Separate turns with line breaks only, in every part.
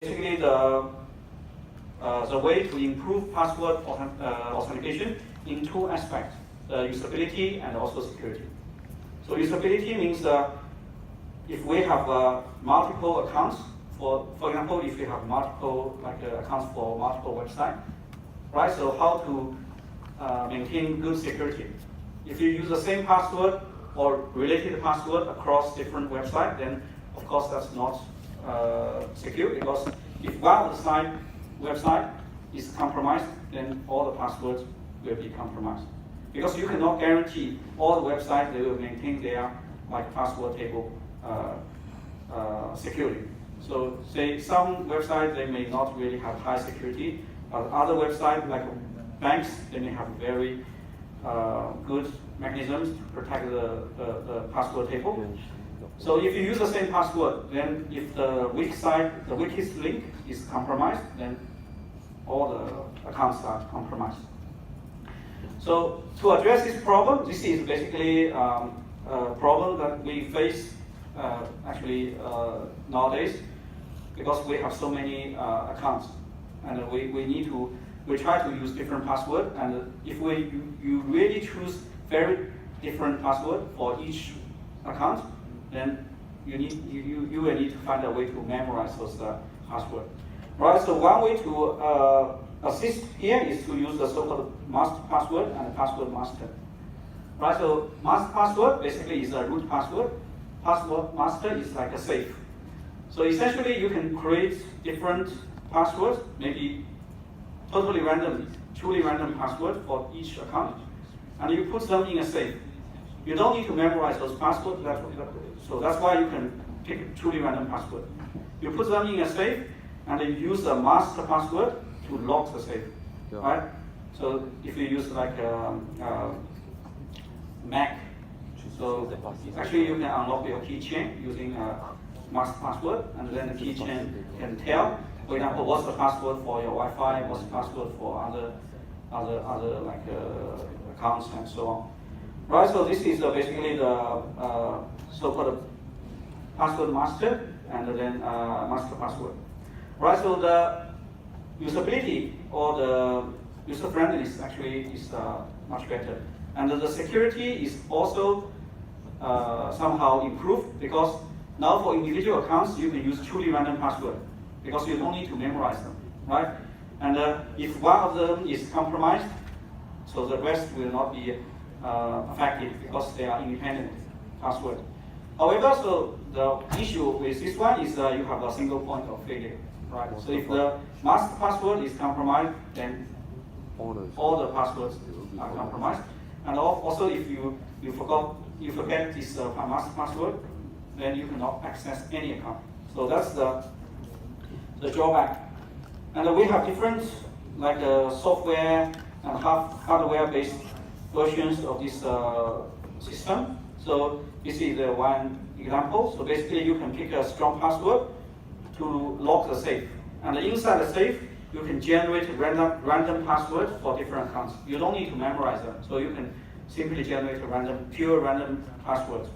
Basically, the way to improve password authentication in two aspects: the usability and also security. So usability means if we have multiple accounts, for example, if we have multiple accounts for multiple websites, right? So how to maintain good security? If you use the same password or related password across different websites, then of course that's not secure, because if one of the website is compromised, then all the passwords will be compromised. Because you cannot guarantee all the websites they will maintain their password table securely. So say some websites they may not really have high security, but other websites like banks they may have very good mechanisms to protect the password table. So if you use the same password, then if the weakest link is compromised, then all the accounts are compromised. So to address this problem, this is basically a problem that we face nowadays, because we have so many accounts, and we try to use different password, and if you really choose very different password for each account, then you will need to find a way to memorize those passwords. Right, so one way to assist here is to use the so-called master password and password master. Right, so master password basically is a root password. Password master is like a safe. So essentially you can create different passwords, maybe totally random, truly random password for each account, and you put them in a safe. You don't need to memorize those passwords, so that's why you can pick a truly random password. You put them in a safe, and then you use the master password to lock the safe, right? So if you use like Mac, so actually you can unlock your keychain using a master password, and then the keychain can tell, for example, what's the password for your Wi-Fi, what's the password for other accounts and so on. Right, so this is basically the so-called password master and then master password. Right, so the usability or the user friendliness actually is much better, and the security is also somehow improved, because now for individual accounts you can use truly random password, because you don't need to memorize them, right? And if one of them is compromised, so the rest will not be affected because they are independent password. However, so the issue with this one is you have a single point of failure, right? So if the master password is compromised, then all the passwords are compromised. And also, if you forget this master password, then you cannot access any account. So that's the drawback. And we have different software and hardware-based versions of this system. So this is one example. So basically, you can pick a strong password to lock the safe, and inside the safe, you can generate random passwords for different accounts. You don't need to memorize them, so you can simply generate pure random passwords.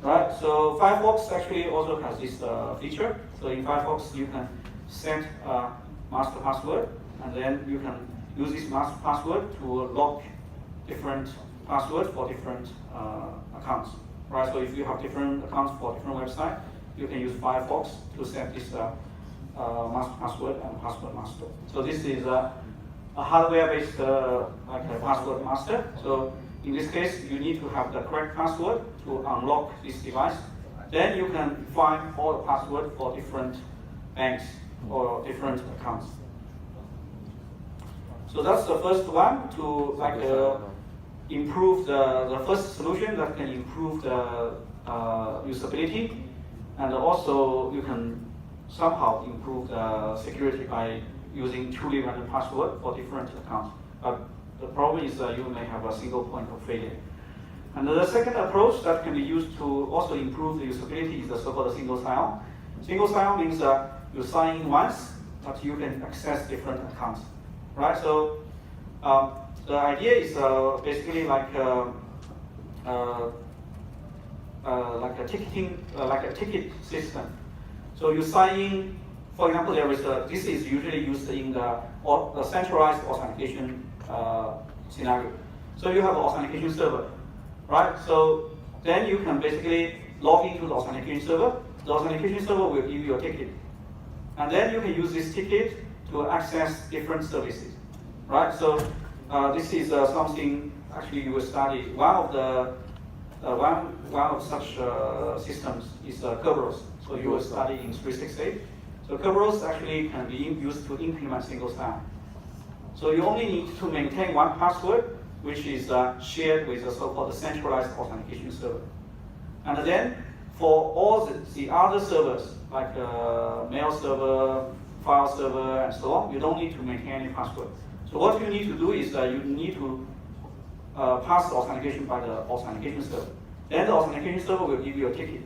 Right. So Firefox actually also has this feature. So in Firefox, you can set a master password, and then you can use this master password to lock different passwords for different accounts. Right. So if you have different accounts for different websites, you can use Firefox to set this master password and password master. So this is a hardware-based a password master. So in this case, you need to have the correct password to unlock this device. Then you can find all the passwords for different banks or different accounts. So that's the first one to improve the first solution that can improve the usability, and also you can somehow improve the security by using truly random password for different accounts. But the problem is you may have a single point of failure. And the second approach that can be used to also improve the usability is the so-called single sign-on. Single sign-on means you sign in once, but you can access different accounts, right? So the idea is basically like a ticket system. So you sign in for example, this is usually used in the centralized authentication scenario. So you have an authentication server, right? So then you can basically log into the authentication server. The authentication server will give you a ticket. And then you can use this ticket to access different services, right? So this is something actually you will study. One of such systems is Kerberos. So you will study in 368. So Kerberos actually can be used to implement single sign-on. So you only need to maintain one password, which is shared with the so-called centralized authentication server. And then for all the other servers, like mail server, file server, and so on, you don't need to maintain any password. So what you need to do is you need to pass the authentication by the authentication server. Then the authentication server will give you a ticket.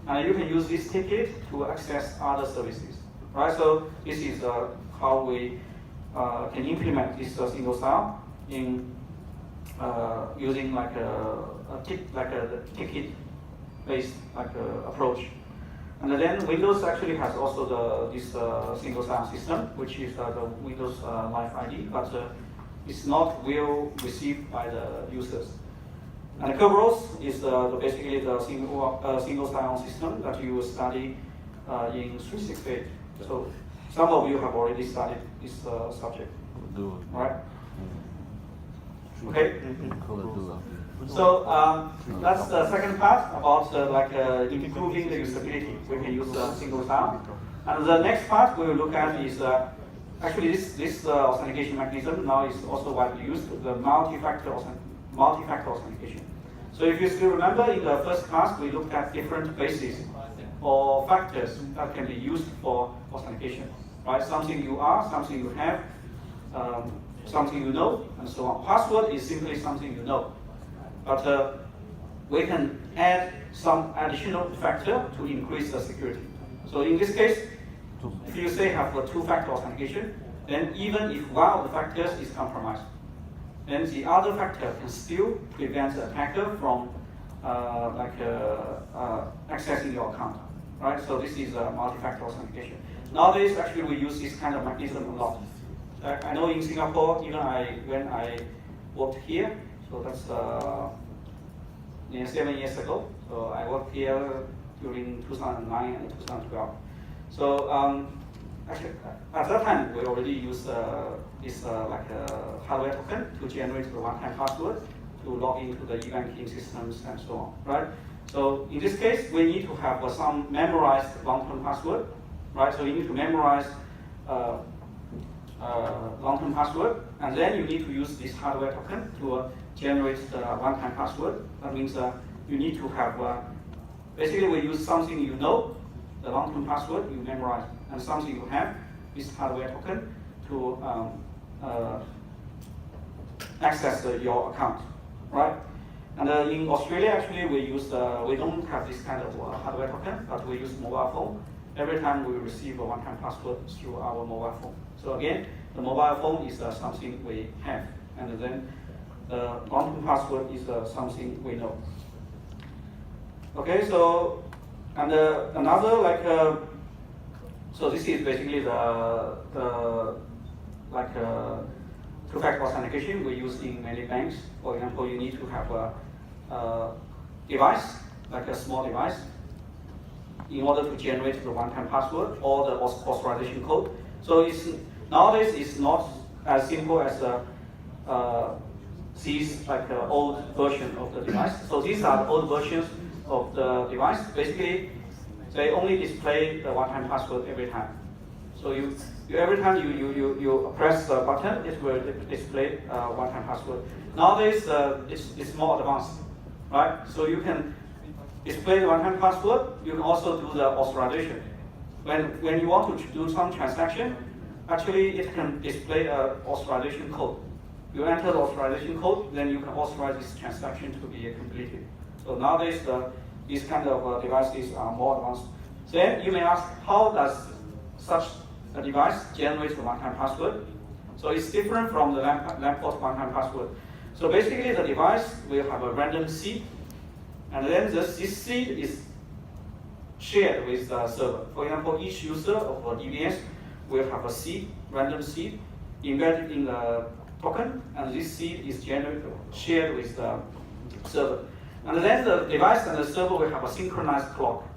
And you can use this ticket to access other services, right? So this is how we can implement this single sign-on in using like a ticket-based approach. And then Windows actually has also this single sign-on system, which is the Windows Live ID, but it's not well received by the users. And Kerberos is basically the single sign-on system that you will study in 368. So some of you have already studied this subject, right? Okay. So that's the second part about improving the usability. We can use single sign-on. And the next part we will look at is actually this authentication mechanism now is also widely used, the multi-factor authentication. So if you still remember, in the first class we looked at different bases or factors that can be used for authentication, right? Something you are, something you have, something you know, and so on. Password is simply something you know, but we can add some additional factor to increase the security. So in this case, if you say have a two-factor authentication, then even if one of the factors is compromised, then the other factor can still prevent the attacker from accessing your account, right? So this is a multi-factor authentication. Nowadays, actually, we use this kind of mechanism a lot. I know in Singapore, even when I worked here, so that's near 7 years ago. So I worked here during 2009 and 2012. So actually, at that time, we already used this hardware token to generate the one-time password to log into the e-banking systems and so on, right? So in this case, we need to have some memorized long-term password, right? So you need to memorize long-term password, and then you need to use this hardware token to generate the one-time password. That means you need to have, basically we use something you know, the long-term password you memorize, and something you have, this hardware token, to access your account, right? And in Australia, actually, we don't have this kind of hardware token, but we use mobile phone. Every time we receive a one-time password through our mobile phone. So again, the mobile phone is something we have, and then the long-term password is something we know. Okay, so and another so this is basically the two-factor authentication we use in many banks. For example, you need to have a device, like a small device, in order to generate the one-time password or the authorization code. So nowadays it's not as simple as these old version of the device. So these are the old versions of the device. Basically, they only display the one-time password every time. So every time you press the button, it will display one-time password. Nowadays, it's more advanced, right? So you can display the one-time password. You can also do the authorization. When you want to do some transaction, actually it can display an authorization code. You enter the authorization code, then you can authorize this transaction to be completed. So nowadays, these kind of devices are more advanced. Then you may ask, how does such a device generate the one-time password? So it's different from the Lamport one-time password. So basically, the device will have a random seed, and then this seed is shared with the server. For example, each user of a DBS will have a seed, random seed, embedded in the token, and this seed is shared with the server. And then the device and the server will have a synchronized clock.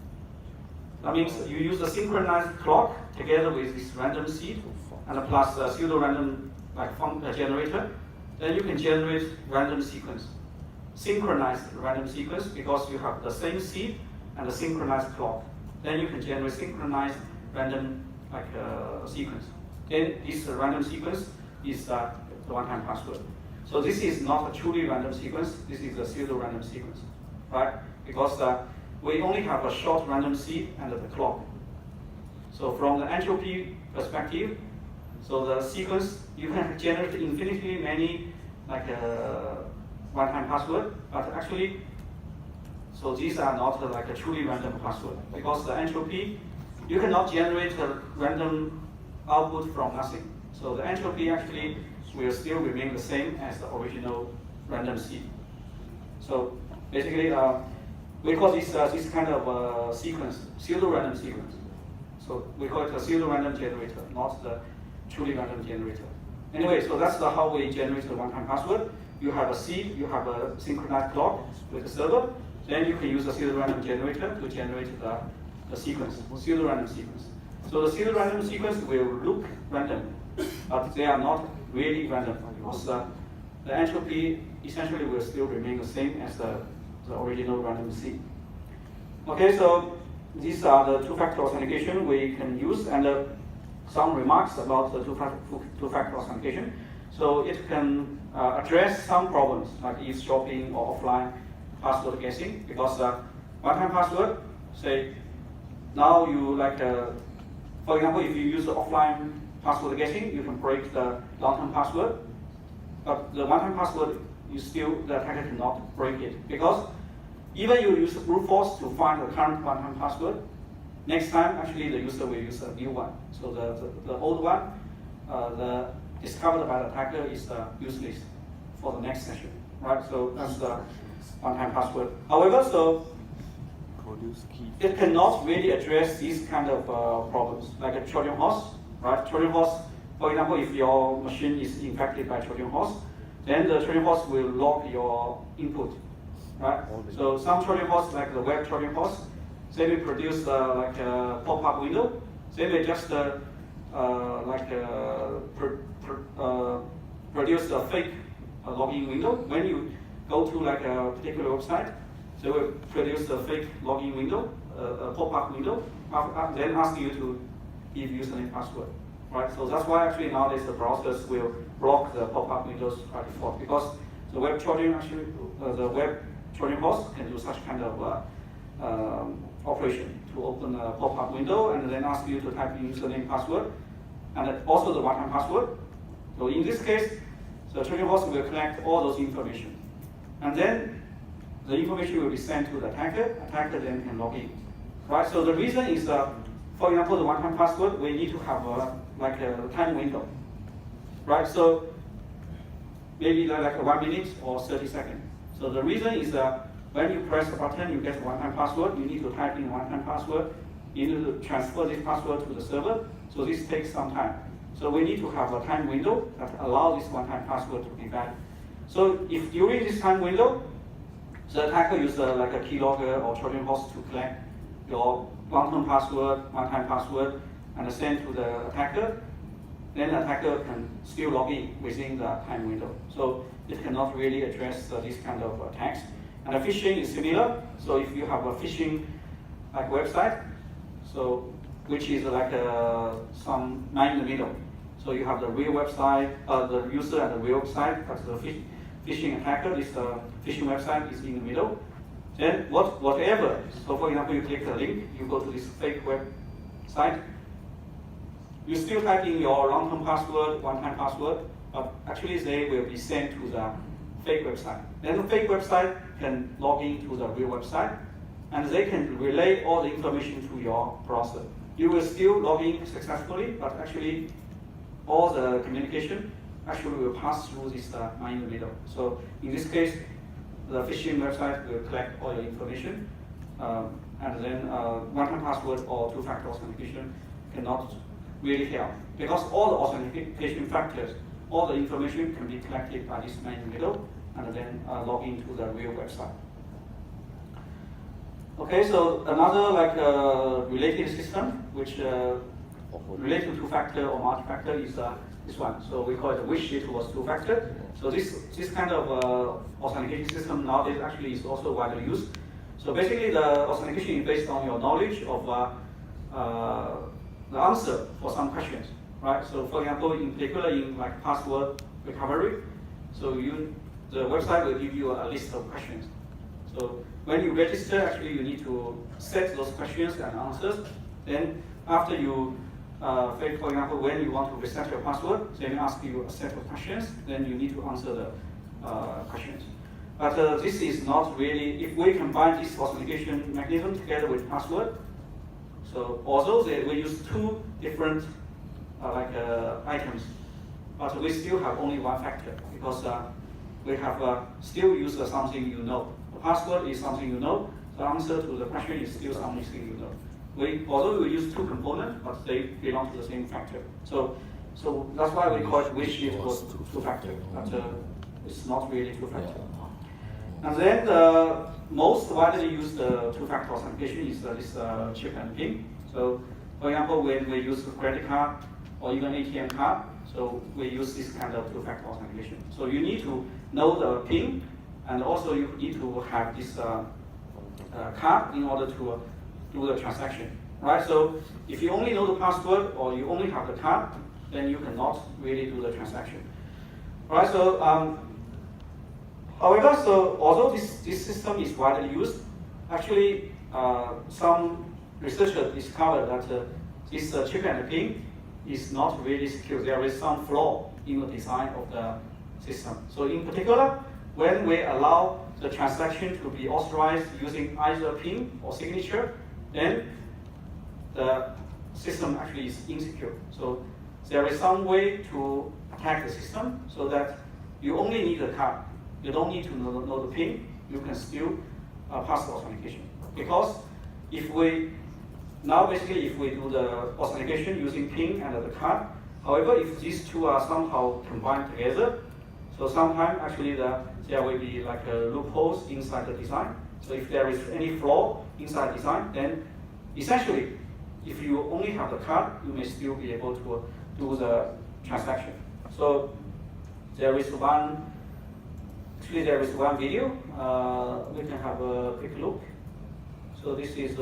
That means you use the synchronized clock together with this random seed and plus a pseudo-random generator. Then you can generate random sequence, synchronized random sequence, because you have the same seed and the synchronized clock. Then you can generate synchronized random sequence. Then this random sequence is the one-time password. So this is not a truly random sequence. This is a pseudo-random sequence, right? Because we only have a short random seed and the clock. So from the entropy perspective, so the sequence, you can generate infinitely many one-time password, but actually, so these are not a truly random password, because the entropy, you cannot generate a random output from nothing. So the entropy actually will still remain the same as the original random seed. So basically, we call this kind of sequence, pseudo-random sequence. So we call it a pseudo-random generator, not the truly random generator. Anyway, so that's how we generate the one-time password. You have a seed, you have a synchronized clock with the server, then you can use a pseudo-random generator to generate the sequence, pseudo-random sequence. So the pseudo-random sequence will look random, but they are not really random, because the entropy essentially will still remain the same as the original random seed. Okay, so these are the two-factor authentication we can use, and some remarks about the two-factor authentication. So it can address some problems like eavesdropping or offline password guessing, because one-time password, say, now you for example, if you use the offline password guessing, you can break the long-term password, but the one-time password, the attacker cannot break it, because even you use brute force to find the current one-time password, next time actually the user will use a new one. So the old one, the discovered by the attacker is useless for the next session, right? So that's the one-time password. However, so it cannot really address these kind of problems, like a Trojan horse, right? Trojan horse, for example, if your machine is infected by Trojan horse, then the Trojan horse will log your input, right? So some Trojan horse, like the web Trojan horse, they will produce a pop-up window. They will just produce a fake login window. When you go to a particular website, they will produce a fake login window, a pop-up window, then ask you to give username password, right? So that's why actually nowadays the browsers will block the pop-up windows by default, because the web Trojan horse can do such kind of operation to open a pop-up window and then ask you to type in username password and also the one-time password. So in this case, the Trojan horse will collect all those information, and then the information will be sent to the attacker. Attacker then can log in, right? So the reason is, for example, the one-time password, we need to have a time window, right? So maybe like 1 minute or 30 seconds. So the reason is that when you press the button, you get a one-time password. You need to type in one-time password. You need to transfer this password to the server. So this takes some time. So we need to have a time window that allows this one-time password to be valid. So if during this time window, the attacker uses a keylogger or Trojan horse to collect your long-term password, one-time password, and send to the attacker, then the attacker can still log in within the time window. So it cannot really address this kind of attacks. And the phishing is similar. So if you have a phishing website, so which is some man in the middle. So you have the real website, the user and the real website, but the phishing attacker, this phishing website is in the middle. Then whatever, so for example, you click the link, you go to this fake website, you still type in your long-term password, one-time password, but actually they will be sent to the fake website. Then the fake website can log in to the real website, and they can relay all the information to your browser. You will still log in successfully, but actually all the communication actually will pass through this man in the middle. So in this case, the phishing website will collect all your information, and then one-time password or two-factor authentication cannot really help, because all the authentication factors, all the information can be collected by this man in the middle, and then log into the real website. Okay, so another related system which related to two-factor or multi-factor is this one. So we call it wish it was two-factor. So this kind of authentication system nowadays actually is also widely used. So basically, the authentication is based on your knowledge of the answer for some questions, right? So for example, in particular in like password recovery, so the website will give you a list of questions. So when you register, actually you need to set those questions and answers. Then after you, for example, when you want to reset your password, then it asks you a set of questions. Then you need to answer the questions. But this is not really, if we combine this authentication mechanism together with password, so although we use two different items, but we still have only one factor, because we have still used something you know. The password is something you know, the answer to the question is still something you know. Although we use two components, but they belong to the same factor. So that's why we call it wish it was two-factor, but it's not really two-factor. And then the most widely used two-factor authentication is this chip and PIN. So for example, when we use a credit card or even ATM card, so we use this kind of two-factor authentication. So you need to know the PIN, and also you need to have this card in order to do the transaction, right? So if you only know the password or you only have the card, then you cannot really do the transaction, right? So however, so although this system is widely used, actually some researchers discovered that this chip and PIN is not really secure. There is some flaw in the design of the system. So in particular, when we allow the transaction to be authorized using either PIN or signature, then the system actually is insecure. So there is some way to attack the system so that you only need the card. You don't need to know the PIN. You can still pass the authentication. Because if we do the authentication using PIN and the card, however, if these two are somehow combined together, so sometimes actually there will be like loopholes inside the design. So if there is any flaw inside the design, then essentially, if you only have the card, you may still be able to do the transaction. So there is one video. We can have a quick look. So this is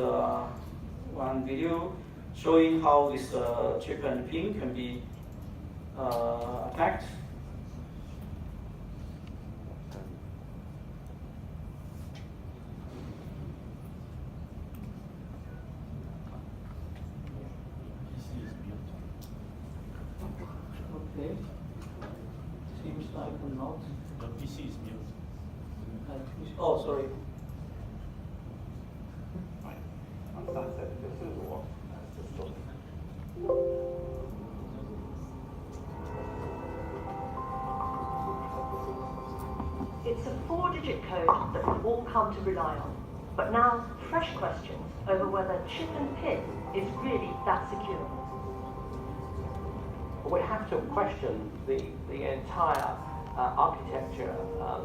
one video showing how this chip and PIN can be attacked. Okay. Seems like not.
The PC is mute.
Oh, sorry.
It's a 4-digit code that we've all come to rely on. But now, fresh questions over whether chip and PIN is really that secure.
We have to question the entire architecture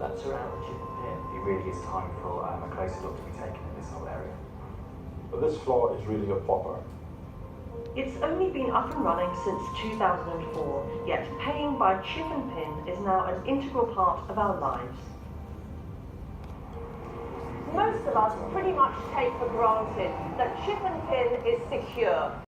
that surrounds chip and PIN.
It really is time for a closer look to be taken in this whole area.
But this flaw is really a popper.
It's only been up and running since 2004, yet paying by chip and PIN is now an integral part of our lives.
Most of us pretty much take for granted that chip and PIN is secure.